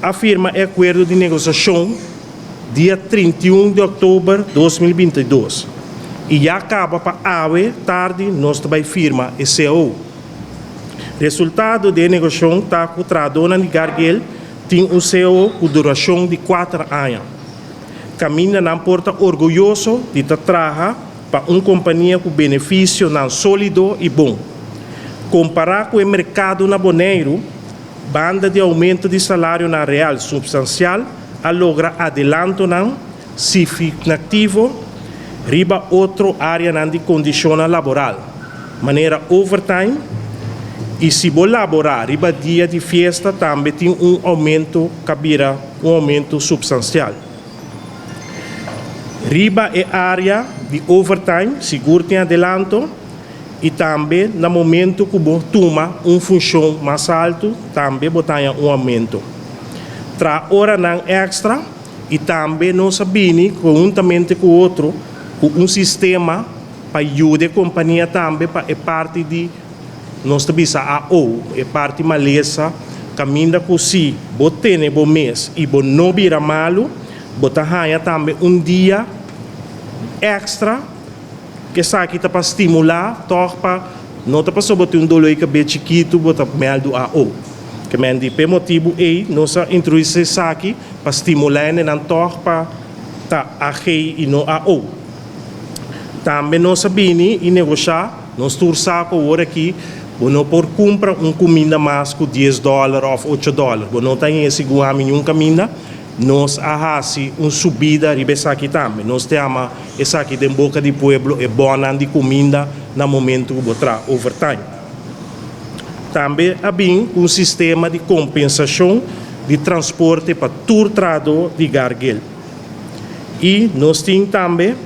A firma é acordo de negociação dia 31 de outubro de 2022. E já acaba para AWE, tarde, nós também firma e CO. Resultado da negociação está com o Tradona de Garguel, tem um CO com duração de 4 anos. Caminha na porta orgulhoso de trabalhar para uma companhia com benefício não sólido e bom. Comparar com o mercado na Bonaire, banda de aumento de salário na real substancial, a logra adelanto não significativo, riba outra área não de condição laboral, maneira overtime, e se vou laborar, riba dia de festa também tem um aumento, cabira um aumento substancial. Riba é área de overtime, seguro tem adelanto, e também no momento que você toma uma função mais alta, também botar um aumento. Tra hora não extra, e também não sabine, conjuntamente com o outro, com um sistema para ajudar a companhia também, para é parte de nós também a é parte malesa, caminha com si, botar no bom mês, e bom não vira malo, botar também um dia extra, que sabe que para estimular, para não para só botar um dolor que é chiquito, botar mel do AO. Que men di pe motivo é nós introduzir aqui para estimular e não para tá aqui e não AO. Também nós sabemos e negociar, nós torçar com o aqui, não por comprar comida mais com $10 ou $8, não tem esse nenhum comida. Nós arrasi subida e aqui também. Nós temos essa aqui de boca de pueblo e boa de comida no momento que botar overtime. Também há um sistema de compensação de transporte para todo trador de Garguel. E nós temos também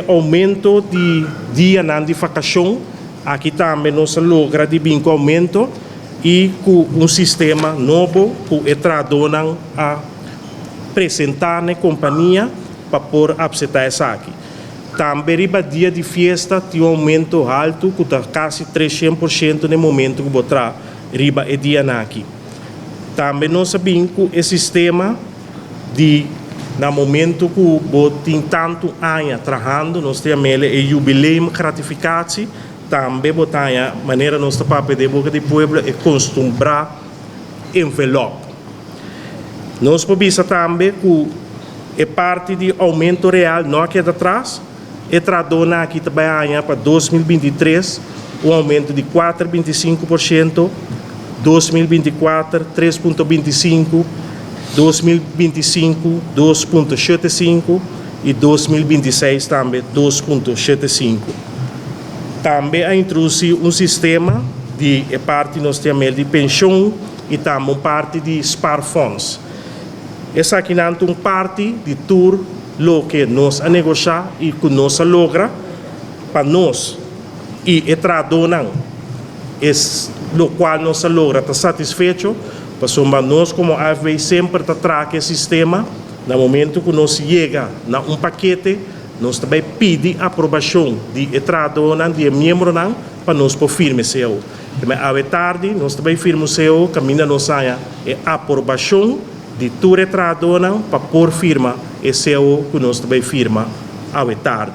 aumento de dia de vacação. Aqui também nós logra de bem aumento e com um sistema novo que o tradona a apresentar na companhia para por aceitar essa aqui. Também riba dia de festa tem um aumento alto que está quase 300% no momento que botar riba e dia aqui. Também nós sabemos que o sistema de no momento que o tem tanto anos trabalhando, nós temos o jubileio gratificação. Também botar a maneira nossa papel de boca de pueblo é costumbrar envelope. Nós podemos também que é parte de aumento real, não aqui atrás, e tradona aqui também para 2023, um aumento de 4,25%, 2024, 3,25%, 2025, 2,75% e 2026 também 2,75%. Também a introduzir um sistema de parte nós temos de pensão e também parte de spar funds. Essa aqui é uma parte de tudo que nós a negociar e que nós logra para nós e tradona o qual nós logra está satisfeito, para nós como AFV sempre tratar esse sistema no momento que nós chega a paquete. Nós também pedimos a aprovação de tradona de membro para nós por firme seu. Também à tarde nós também firmamos seu caminho nós saia a aprovação de toda tradona para por firma e seu que nós também firma à tarde.